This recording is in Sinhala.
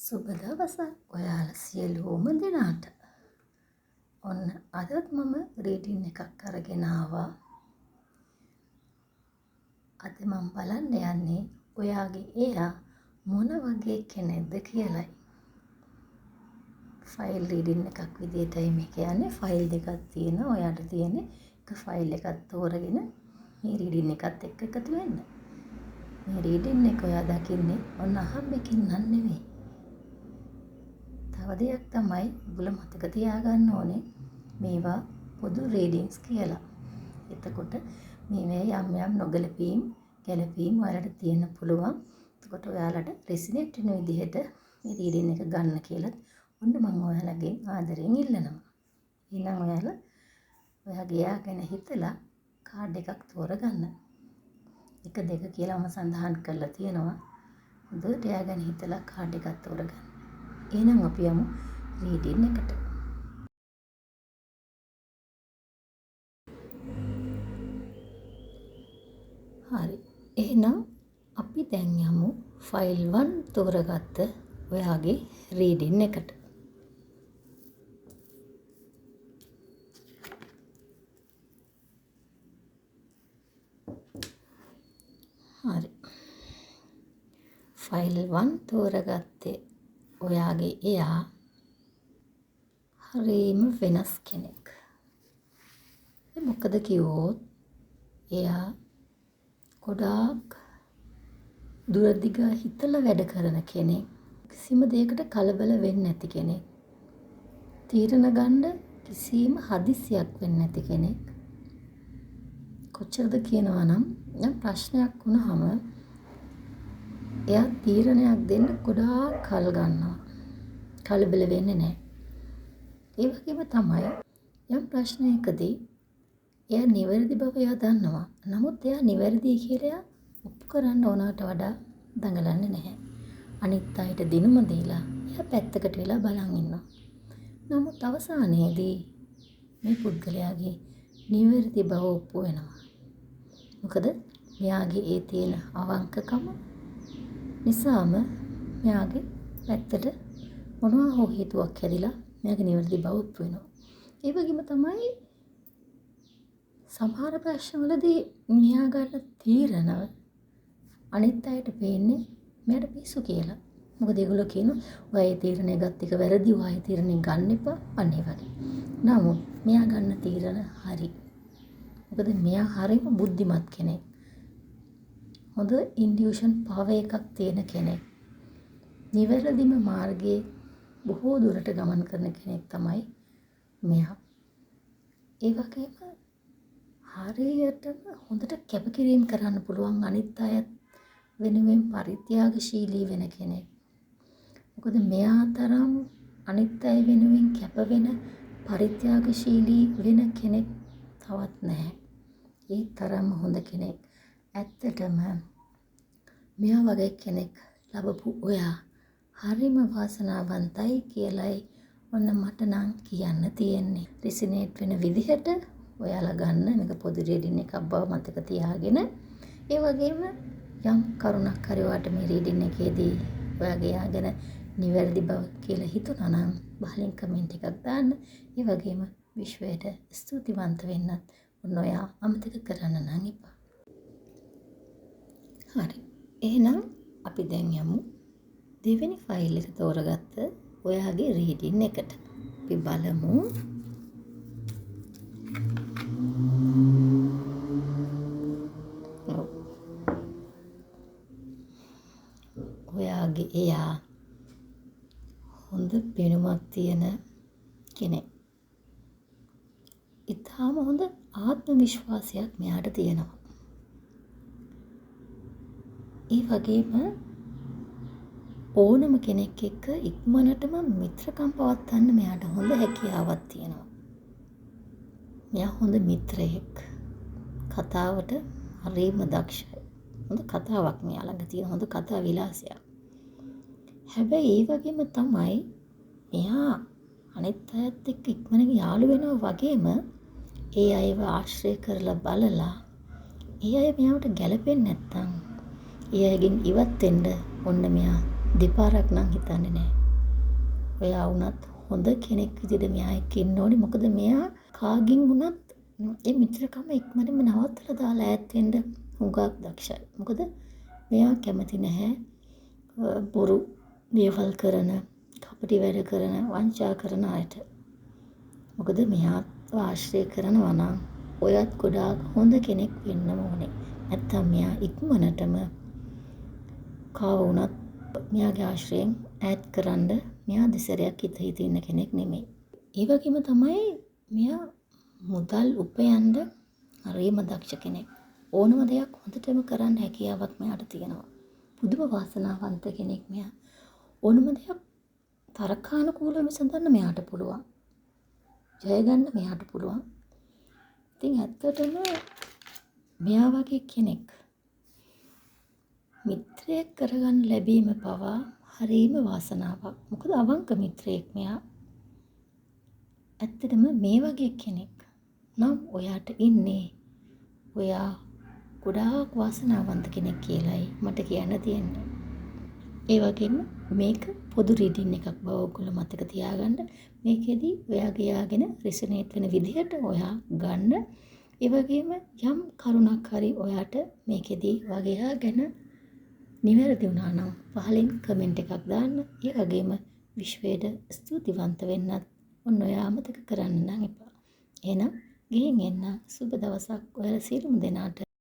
සුබ දවසක් ඔයාලා සියලුම දෙනාට. ඔන්න අදත් මම රීඩින් එකක් අරගෙන ආවා. අද මම බලන්න යන්නේ ඔයාගේ එයා මොන වගේ කෙනෙක්ද කියලයි. ෆයිල් රීඩින් එකක් විදිහටයි මේක යන්නේ. ෆයිල් දෙකක් තියෙනවා. ඔයාට තියෙන්නේ එක ෆයිල් එකක් තෝරගෙන මේ රීඩින් එකත් එක්ක එකතු වෙන්න. මේ රීඩින් එක ඔයා දකින්නේ ඔන්න අහම්බෙකින් නන් නෙවෙයි. තව දෙයක් තමයි ඔයගොල්ලෝ මතක තියාගන්න ඕනේ මේවා පොදු රීඩින්ග්ස් කියලා. එතකොට මේ යම් යම් නොගැලපීම් ගැලපීම් ඔයාලට තියෙන්න පුළුවන්. එතකොට ඔයාලට රෙසිනේට් වෙන විදිහට මේ රීඩින් එක ගන්න කියලා ඔන්න මම ඔයාලගෙන් ආදරෙන් ඉල්ලනවා. එහෙනම් ඔයාලා ඔයාගේ එයා ගැන හිතලා කාඩ් එකක් තෝරගන්න. 1 2 කියලා මම සඳහන් කරලා තියෙනවා. හොඳට එයා ගැන හිතලා කාඩ් එකක් තෝරගන්න. එහෙනම් අපි යමු රීඩින් එකට. හරි. එහෙනම් අපි දැන් යමු ෆයිල් 1 තෝරගත්ත ඔයාගේ රීඩින් එකට. හරි. ෆයිල් 1 තෝරගත්තේ ඔයාගේ එයා හරිම වෙනස් කෙනෙක්. මොකද කිව්වොත් එයා ගොඩාක් දුරදිග හිතලා වැඩ කරන කෙනෙක්. කිසිම දෙයකට කලබල වෙන්නේ නැති කෙනෙක්. තීරණ ගන්න කිසිම හදිසියක් වෙන්නේ නැති කෙනෙක්. කොච්චරද කියනවා නම් යම් ප්‍රශ්නයක් වුණාම එයා තීරණයක් දෙන්න ගොඩාක් කල් ගන්නවා. කලබල වෙන්නේ නැහැ. ඒ වගේම තමයි යම් ප්‍රශ්නයකදී එයා නිවැරදි බව එයා දන්නවා. නමුත් එයා නිවැරදි කියලා ඔප්පු කරන්න ඕනකට වඩා දඟලන්නේ නැහැ. අනිත් අයට දිනුම දීලා එයා පැත්තකට වෙලා බලන් ඉන්නවා. නමුත් අවසානයේදී මේ පුද්ගලයාගේ නිවැරදි බව ඔප්පු වෙනවා. මොකද මෙයාගේ ඒ තියෙන අවංකකම නිසාම මෙයාගේ පැත්තට මොනවා හෝ හේතුවක් හැදිලා මෙයාගේ නිවැරදි බව ඔප්පු වෙනවා. ඒ වගේම තමයි සමහර ප්‍රශ්නවලදී මෙයා ගන්න තීරණ අනිත් අයට පේන්නේ මෙයාට පිස්සු කියලා. මොකද ඒගොල්ලෝ කියනවා ඔයා ඒ තීරණය ගත්ත එක වැරදි. ඔයා ඒ තීරණය ගන්න එපා. අන්න ඒ වගේ. නමුත් මෙයා ගන්න තීරණ හරි. මොකද මෙයා හරිම බුද්ධිමත් කෙනෙක්. හොඳ ඉන්ටියුෂන් පවර් එකක් තියෙන කෙනෙක්. නිවැරදිම මාර්ගයේ බොහෝ දුරට ගමන් කරන කෙනෙක් තමයි මෙයා. ඒ වගේම හරියටම හොඳට කැපකිරීම කරන්න පුළුවන් අනිත් අයත් වෙනුවෙන් පරිත්‍යාගශීලී වෙන කෙනෙක්. මොකද මෙයා තරම් අනිත් අය වෙනුවෙන් කැප වෙන පරිත්‍යාගශීලී වෙන කෙනෙක් තවත් නැහැ. ඒ තරම් හොඳ කෙනෙක්. ඇත්තටම මෙයා වගේ කෙනෙක් ලැබපු ඔයා හරිම වාසනාවන්තයි කියලයි ඔන්න මට නම් කියන්න තියෙන්නේ. රිසිනේට් වෙන විදිහට ඔයාලා ගන්න මේක පොදු රීඩින් එකක් බව මතක තියාගෙන ඒ වගේම යම් කරුණක් හරි වාට මේ රීඩින් එකේදී ඔයාගේ යා ගැන නිවැරදි බව කියලා හිතුණා නම් බහලින් කමෙන්ට් එකක් දාන්න. ඒ වගේම විශ්වයට ස්තුතිවන්ත වෙන්නත් ඔන්න ඔයා අමතක කරන්න නම් එපා. හරි. එහෙනම් අපි දැන් යමු දෙවෙනි ෆයිල් එක තෝරගත්ත ඔයාගේ රීඩින් එකට. අපි බලමු ඔයාගේ එයා හොඳ පෙනුමක් තියෙන කෙනෙක්. ඉතාම හොඳ ආත්ම විශ්වාසයක් මෙයාට තියෙනවා. ඒ වගේම ඕනම කෙනෙක් එක්ක ඉක්මනටම මිත්‍රකම් පවත්වන්න මෙයාට හොඳ හැකියාවක් තියෙනවා. මෙයා හොඳ මිත්‍රයෙක්. කතාවට හරිම දක්ෂයි. හොඳ කතාවක් මෙයා ළඟ තියෙන හොඳ කතා විලාසයක්. හැබැයි ඒ වගේම තමයි මෙයා අනිත් අයත් එක්ක ඉක්මනට යාළු වෙනවා වගේම ඒ අයව ආශ්‍රය කරලා බලලා ඒ අය මෙයාට ගැලපෙන්නේ නැත්තම් ඒ අයගෙන් ඉවත් වෙන්න ඔන්න මෙයා දෙපාරක් නම් හිතන්නේ නැහැ. ඔයා වුණත් හොඳ කෙනෙක් විදිහට මෙයා එක්ක ඉන්න ඕනේ. මොකද මෙයා කාගෙන් වුණත් ඒ මිත්‍රකම ඉක්මනටම නවත්තලා දාලා ඈත් වෙන්න හුඟක් දක්ෂයි. මොකද මෙයා කැමති නැහැ බොරු දේවල් කරන, කපටි වැඩ කරන, වංචා කරන අයට. මොකද මෙයාත් ආශ්‍රය කරනවා නම් ඔයත් ගොඩාක් හොඳ කෙනෙක් වෙන්න ඕනේ. නැත්තම් මෙයා ඉක්මනටම කාව වුණත් මෙයාගේ ආශ්‍රයෙන් ඈත් කරන්න මෙයා දෙසරයක් හිත ඉන්න කෙනෙක් නෙමෙයි. ඒ වගේම තමයි මෙයා මුදල් උපයන්න හරිම දක්ෂ කෙනෙක්. ඕනම දෙයක් හොඳටම කරන්න හැකියාවක් මෙයාට තියෙනවා. පුදුම වාසනාවන්ත කෙනෙක් මෙයා. ඕනම දෙයක් තරකානුකූලව විසඳන්න මෙයාට පුළුවන්. ජය ගන්න මෙයාට පුළුවන්. ඉතින් ඇත්තටම මෙයා වගේ කෙනෙක් මිත්‍රයෙක් කරගන්න ලැබීම පවා හරිම වාසනාවක්. මොකද අවංක මිත්‍රයෙක් මෙයා. ඇත්තටම මේ වගේ කෙනෙක් නම් ඔයාට ඉන්නේ. ඔයා ගොඩාක් වාසනාවන්ත කෙනෙක් කියලායි මට කියන්න තියෙන්නේ. ඒ වගේම මේක පොදු රීඩින් එකක් බව ඔයගොල්ලෝ මතක තියාගන්න. මේකෙදි ඔයාගේ යාගෙන රිසනේට් වෙන විදිහට ඔයා ගන්න. ඒ වගේම යම් කරුණක් හරි ඔයාට මේකෙදි වගේ යාගෙන නිවැරදි වුණා නම් පහලින් කමෙන්ට් එකක් දාන්න. ඒ වගේම විශ්වයට ස්තුතිවන්ත වෙන්නත් ඔන්න ඔයා අමතක කරන්න නම් එපා. එහෙනම් ගිහින් එන්න. සුබ දවසක් ඔයාලා සියලුම දෙනාට.